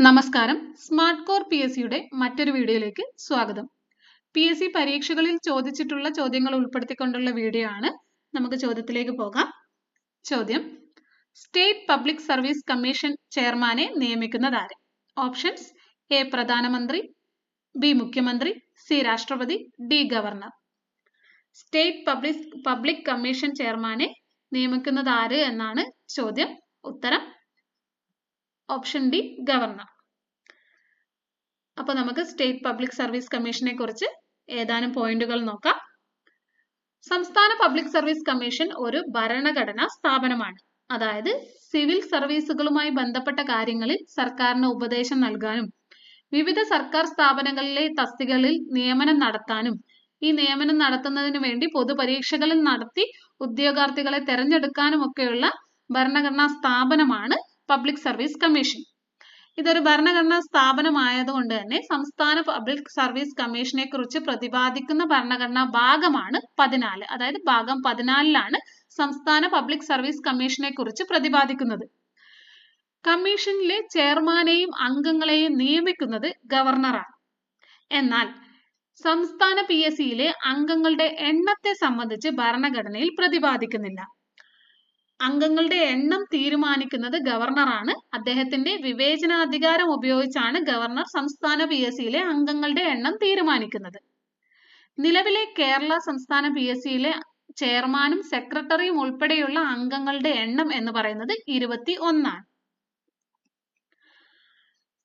നമസ്കാരം. Smart core P S സിയുടെ മറ്റൊരു വീഡിയോയിലേക്ക് സ്വാഗതം. പി എസ് സി പരീക്ഷകളിൽ ചോദിച്ചിട്ടുള്ള ചോദ്യങ്ങൾ ഉൾപ്പെടുത്തിക്കൊണ്ടുള്ള വീഡിയോ ആണ്. നമുക്ക് ചോദ്യത്തിലേക്ക് പോകാം. ചോദ്യം: സ്റ്റേറ്റ് പബ്ലിക് സർവീസ് കമ്മീഷൻ ചെയർമാനെ നിയമിക്കുന്നതാര്? ഓപ്ഷൻസ്: എ പ്രധാനമന്ത്രി, ബി മുഖ്യമന്ത്രി, സി രാഷ്ട്രപതി, D governor. State public commission ചെയർമാനെ നിയമിക്കുന്നതാര് എന്നാണ് ചോദ്യം. ഉത്തരം ഓപ്ഷൻ ഡി, ഗവർണർ. അപ്പോൾ നമുക്ക് സ്റ്റേറ്റ് പബ്ലിക് സർവീസ് കമ്മീഷനെ കുറിച്ച് ഏതാനും പോയിന്റുകൾ നോക്കാം. സംസ്ഥാന പബ്ലിക് സർവീസ് കമ്മീഷൻ ഒരു ഭരണഘടനാ സ്ഥാപനമാണ്. അതായത് സിവിൽ സർവീസുകളുമായി ബന്ധപ്പെട്ട കാര്യങ്ങളിൽ സർക്കാരിന് ഉപദേശം നൽകാനും വിവിധ സർക്കാർ സ്ഥാപനങ്ങളിലെ തസ്തികകളിൽ നിയമനം നടത്താനും ഈ നിയമനം നടത്തുന്നതിന് വേണ്ടി പൊതുപരീക്ഷകളിൽ നടത്തി ഉദ്യോഗാർത്ഥികളെ തെരഞ്ഞെടുക്കാനും ഒക്കെയുള്ള ഭരണഘടനാ സ്ഥാപനമാണ് പബ്ലിക് സർവീസ് കമ്മീഷൻ. ഇതൊരു ഭരണഘടനാ സ്ഥാപനമായതുകൊണ്ട് തന്നെ സംസ്ഥാന പബ്ലിക് സർവീസ് കമ്മീഷനെ കുറിച്ച് പ്രതിപാദിക്കുന്ന ഭരണഘടനാ ഭാഗമാണ് 14. അതായത് ഭാഗം 14ലാണ് സംസ്ഥാന പബ്ലിക് സർവീസ് കമ്മീഷനെ കുറിച്ച് പ്രതിപാദിക്കുന്നത്. കമ്മീഷനിലെ ചെയർമാനെയും അംഗങ്ങളെയും നിയമിക്കുന്നത് ഗവർണറാണ്. എന്നാൽ സംസ്ഥാന പി എസ് സിയിലെ അംഗങ്ങളുടെ എണ്ണത്തെ സംബന്ധിച്ച് ഭരണഘടനയിൽ പ്രതിപാദിക്കുന്നില്ല. അംഗങ്ങളുടെ എണ്ണം തീരുമാനിക്കുന്നത് ഗവർണറാണ്. അദ്ദേഹത്തിന്റെ വിവേചനാധികാരം ഉപയോഗിച്ചാണ് ഗവർണർ സംസ്ഥാന പി എസ് സിയിലെ അംഗങ്ങളുടെ എണ്ണം തീരുമാനിക്കുന്നത്. നിലവിലെ കേരള സംസ്ഥാന പി എസ് സിയിലെ ചെയർമാനും സെക്രട്ടറിയും ഉൾപ്പെടെയുള്ള അംഗങ്ങളുടെ എണ്ണം എന്ന് പറയുന്നത് 21.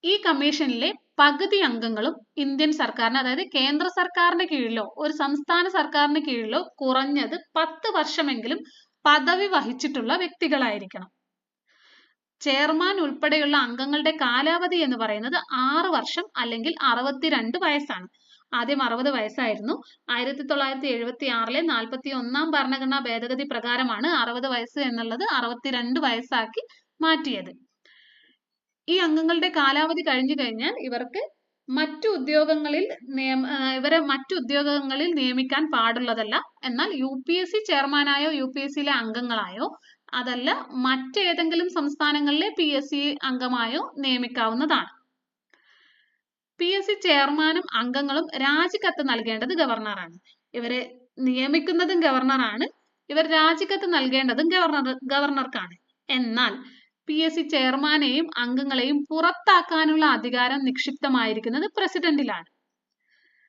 ഈ കമ്മീഷനിലെ പകുതി അംഗങ്ങളും ഇന്ത്യൻ സർക്കാരിന്, അതായത് കേന്ദ്ര സർക്കാരിന് കീഴിലോ ഒരു സംസ്ഥാന സർക്കാരിന് കീഴിലോ കുറഞ്ഞത് 10 വർഷമെങ്കിലും പദവി വഹിച്ചിട്ടുള്ള വ്യക്തികളായിരിക്കണം. ചെയർമാൻ ഉൾപ്പെടെയുള്ള അംഗങ്ങളുടെ കാലാവധി എന്ന് പറയുന്നത് 6 വർഷം അല്ലെങ്കിൽ 62 വയസ്സാണ്. ആദ്യം 60 വയസ്സായിരുന്നു. 1976 41 ഭരണഘടനാ ഭേദഗതി പ്രകാരമാണ് 60 വയസ്സ് എന്നുള്ളത് 62 വയസ്സാക്കി മാറ്റിയത്. ഈ അംഗങ്ങളുടെ കാലാവധി കഴിഞ്ഞു കഴിഞ്ഞാൽ ഇവർക്ക് മറ്റു ഉദ്യോഗങ്ങളിൽ നിയമിക്കാൻ പാടുള്ളതല്ല. എന്നാൽ യു പി എസ് സി ചെയർമാനായോ യു പി എസ് സിയിലെ അംഗങ്ങളായോ അതല്ല മറ്റേതെങ്കിലും സംസ്ഥാനങ്ങളിലെ പി എസ് സി അംഗമായോ നിയമിക്കാവുന്നതാണ്. പി എസ് സി ചെയർമാനും അംഗങ്ങളും രാജിക്കത്ത് നൽകേണ്ടത് ഗവർണറാണ്. ഇവരെ നിയമിക്കുന്നതും ഗവർണറാണ്. ഇവർ രാജിക്കത്ത് നൽകേണ്ടതും ഗവർണർക്കാണ്. എന്നാൽ പി എസ് സി ചെയർമാനെയും അംഗങ്ങളെയും പുറത്താക്കാനുള്ള അധികാരം നിക്ഷിപ്തമായിരിക്കുന്നത് പ്രസിഡന്റിലാണ്.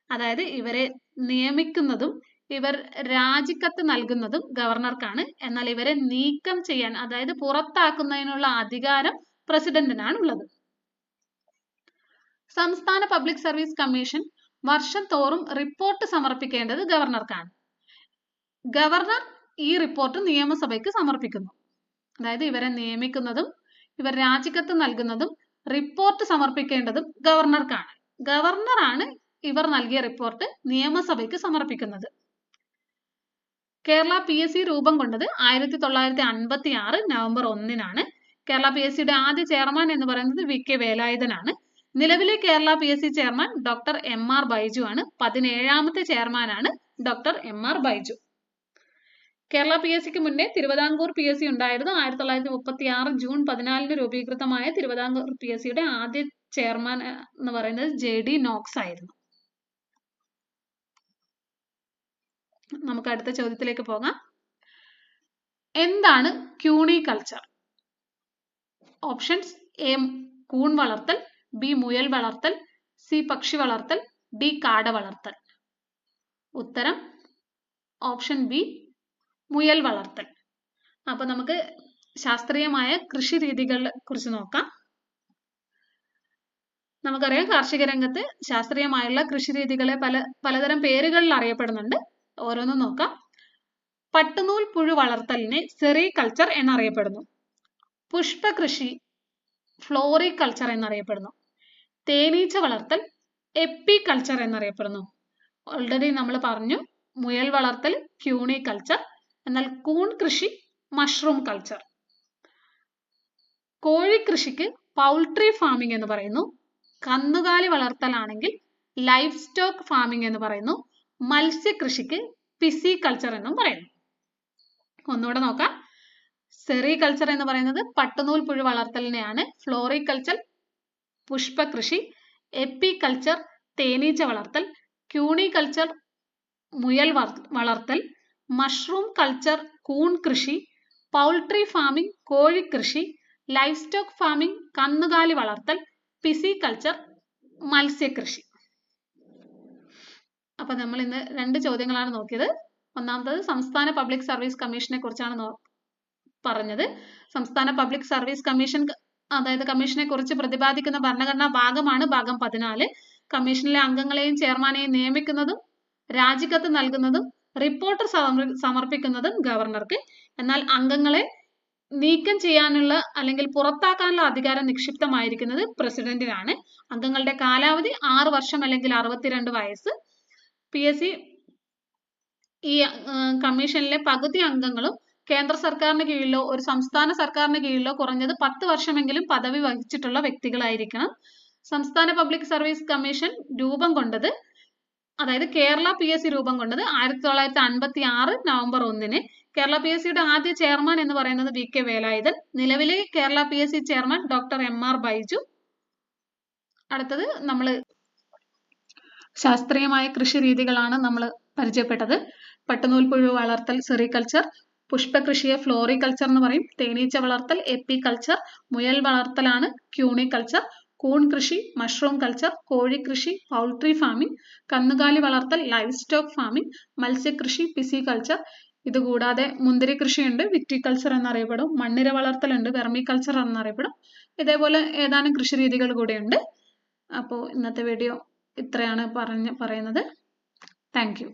അതായത് ഇവരെ നിയമിക്കുന്നതും ഇവർ രാജിക്കത്ത് നൽകുന്നതും ഗവർണർക്കാണ്. എന്നാൽ ഇവരെ നീക്കം ചെയ്യാൻ, അതായത് പുറത്താക്കുന്നതിനുള്ള അധികാരം പ്രസിഡന്റിനാണ് ഉള്ളത്. സംസ്ഥാന പബ്ലിക് സർവീസ് കമ്മീഷൻ വർഷം തോറും റിപ്പോർട്ട് സമർപ്പിക്കേണ്ടത് ഗവർണർക്കാണ്. ഗവർണർ ഈ റിപ്പോർട്ട് നിയമസഭയ്ക്ക് സമർപ്പിക്കുന്നു. അതായത് ഇവരെ നിയമിക്കുന്നതും ഇവർ രാജിക്കത്ത് നൽകുന്നതും റിപ്പോർട്ട് സമർപ്പിക്കേണ്ടതും ഗവർണർക്കാണ്. ഗവർണറാണ് ഇവർ നൽകിയ റിപ്പോർട്ട് നിയമസഭയ്ക്ക് സമർപ്പിക്കുന്നത്. കേരള പി എസ് സി രൂപം കൊണ്ടത് 1956 നവംബർ 1-നാണ്. കേരള പി എസ് സിയുടെ ആദ്യ ചെയർമാൻ എന്ന് പറയുന്നത് വി കെ വേലായുധനാണ്. നിലവിലെ Kerala P S C chairman doctor M R Baiju ആണ്. 17ാമത്തെ ചെയർമാനാണ് doctor M R Baiju. Kerala P S സിക്ക് മുന്നേ തിരുവിതാംകൂർ പി എസ് സി ഉണ്ടായിരുന്നു. 1936 ജൂൺ 14 രൂപീകൃതമായ തിരുവിതാംകൂർ പി എസ് സിയുടെ ആദ്യ ചെയർമാൻ എന്ന് പറയുന്നത് JD നോക്സ് ആയിരുന്നു. നമുക്ക് അടുത്ത ചോദ്യത്തിലേക്ക് പോകാം. എന്താണ് ക്യൂണികൾച്ചർ? ഓപ്ഷൻസ്: എ കൂൺ വളർത്തൽ, ബി മുയൽ വളർത്തൽ, സി പക്ഷി വളർത്തൽ, ഡി കാട വളർത്തൽ. ഉത്തരം ഓപ്ഷൻ ബി, മുയൽ വളർത്തൽ. അപ്പൊ നമുക്ക് ശാസ്ത്രീയമായ കൃഷി രീതികളെ കുറിച്ച് നോക്കാം. നമുക്കറിയാം കാർഷിക രംഗത്ത് ശാസ്ത്രീയമായുള്ള കൃഷി രീതികളെ പലതരം പേരുകളിൽ അറിയപ്പെടുന്നുണ്ട്. ഓരോന്നും നോക്കാം. പട്ടുനൂൽ പുഴു വളർത്തലിനെ സെറികൾച്ചർ എന്നറിയപ്പെടുന്നു. പുഷ്പകൃഷി ഫ്ലോറികൾച്ചർ എന്നറിയപ്പെടുന്നു. തേനീച്ച വളർത്തൽ എപ്പികൾച്ചർ എന്നറിയപ്പെടുന്നു. ഓൾറെഡി നമ്മൾ പറഞ്ഞു മുയൽ വളർത്തൽ ക്യൂണികൾച്ചർ, എന്നാൽ കൂൺ കൃഷി മഷ്റൂം കൾച്ചർ. കോഴിക്കൃഷിക്ക് പൗൾട്രി ഫാമിംഗ് എന്ന് പറയുന്നു. കന്നുകാലി വളർത്തലാണെങ്കിൽ ലൈഫ് സ്റ്റോക്ക് ഫാമിംഗ് എന്ന് പറയുന്നു. മത്സ്യകൃഷിക്ക് പിസികൾച്ചർ എന്നും പറയുന്നു. ഒന്നുകൂടെ നോക്കാം. സെറികൾച്ചർ എന്ന് പറയുന്നത് പട്ടുനൂൽ പുഴു വളർത്തലിനെയാണ്. ഫ്ലോറികൾച്ചർ പുഷ്പകൃഷി, എപ്പികൾച്ചർ തേനീച്ച വളർത്തൽ, ക്യൂണികൾച്ചർ മുയൽ വളർത്തൽ, മഷ്റൂം കൾച്ചർ കൂൺ കൃഷി, പൗൾട്രി ഫാമിംഗ് കോഴിക്കൃഷി, ലൈഫ് സ്റ്റോക്ക് ഫാമിംഗ് കന്നുകാലി വളർത്തൽ, പിസികൾച്ചർ മത്സ്യകൃഷി. അപ്പൊ നമ്മൾ ഇന്ന് 2 ചോദ്യങ്ങളാണ് നോക്കിയത്. ഒന്നാമത്തത് സംസ്ഥാന പബ്ലിക് സർവീസ് കമ്മീഷനെ കുറിച്ചാണ് പറഞ്ഞത്. സംസ്ഥാന പബ്ലിക് സർവീസ് കമ്മീഷൻ അതായത് കമ്മീഷനെ കുറിച്ച് പ്രതിപാദിക്കുന്ന ഭരണഘടനാ ഭാഗമാണ് ഭാഗം 14. കമ്മീഷനിലെ അംഗങ്ങളെയും ചെയർമാനെയും നിയമിക്കുന്നതും രാജിക്കത്ത് നൽകുന്നതും റിപ്പോർട്ട് സമർപ്പിക്കുന്നതും ഗവർണർക്ക്. എന്നാൽ അംഗങ്ങളെ നീക്കം ചെയ്യാനുള്ള അല്ലെങ്കിൽ പുറത്താക്കാനുള്ള അധികാരം നിക്ഷിപ്തമായിരിക്കുന്നത് പ്രസിഡന്റിനാണ്. അംഗങ്ങളുടെ കാലാവധി 6 വർഷം അല്ലെങ്കിൽ 62 വയസ്സ്. PSC ഈ കമ്മീഷനിലെ പകുതി അംഗങ്ങളും കേന്ദ്ര സർക്കാരിന് കീഴിലോ ഒരു സംസ്ഥാന സർക്കാരിന് കീഴിലോ കുറഞ്ഞത് 10 വർഷമെങ്കിലും പദവി വഹിച്ചിട്ടുള്ള വ്യക്തികളായിരിക്കണം. സംസ്ഥാന പബ്ലിക് സർവീസ് കമ്മീഷൻ രൂപം കൊണ്ടത് അതായത് കേരള PSC രൂപം കൊണ്ടത് 1956 നവംബർ 1-ന്. കേരള PSCയുടെ ആദ്യ ചെയർമാൻ എന്ന് പറയുന്നത് VK വേലായുധൻ. നിലവിലെ Kerala PSC chairman doctor MR Baiju. അടുത്തത് നമ്മൾ ശാസ്ത്രീയമായ കൃഷി രീതികളാണ് നമ്മൾ പരിചയപ്പെട്ടത്. പട്ടുനൂൽപ്പുഴു വളർത്തൽ സെറികൾച്ചർ, പുഷ്പകൃഷിയെ ഫ്ലോറികൾച്ചർ എന്ന് പറയും, തേനീച്ച വളർത്തൽ എപ്പികൾച്ചർ, മുയൽ വളർത്തലാണ് ക്യൂണികൾച്ചർ, കൂൺ കൃഷി മഷ്റൂം കൾച്ചർ, കോഴിക്കൃഷി പൗൾട്രി ഫാമിംഗ്, കന്നുകാലി വളർത്തൽ ലൈഫ് സ്റ്റോക്ക് ഫാമിംഗ്, മത്സ്യകൃഷി പിസികൾച്ചർ. ഇതുകൂടാതെ മുന്തിരി കൃഷിയുണ്ട്, വിറ്റികൾച്ചർ എന്നറിയപ്പെടും, മണ്ണിര വളർത്തലുണ്ട്, വെർമികൾച്ചർ എന്നറിയപ്പെടും. ഇതേപോലെ ഏതാനും കൃഷി രീതികൾ കൂടെയുണ്ട്. അപ്പോൾ ഇന്നത്തെ വീഡിയോ ഇത്രയാണ് പറയുന്നത്. Thank you.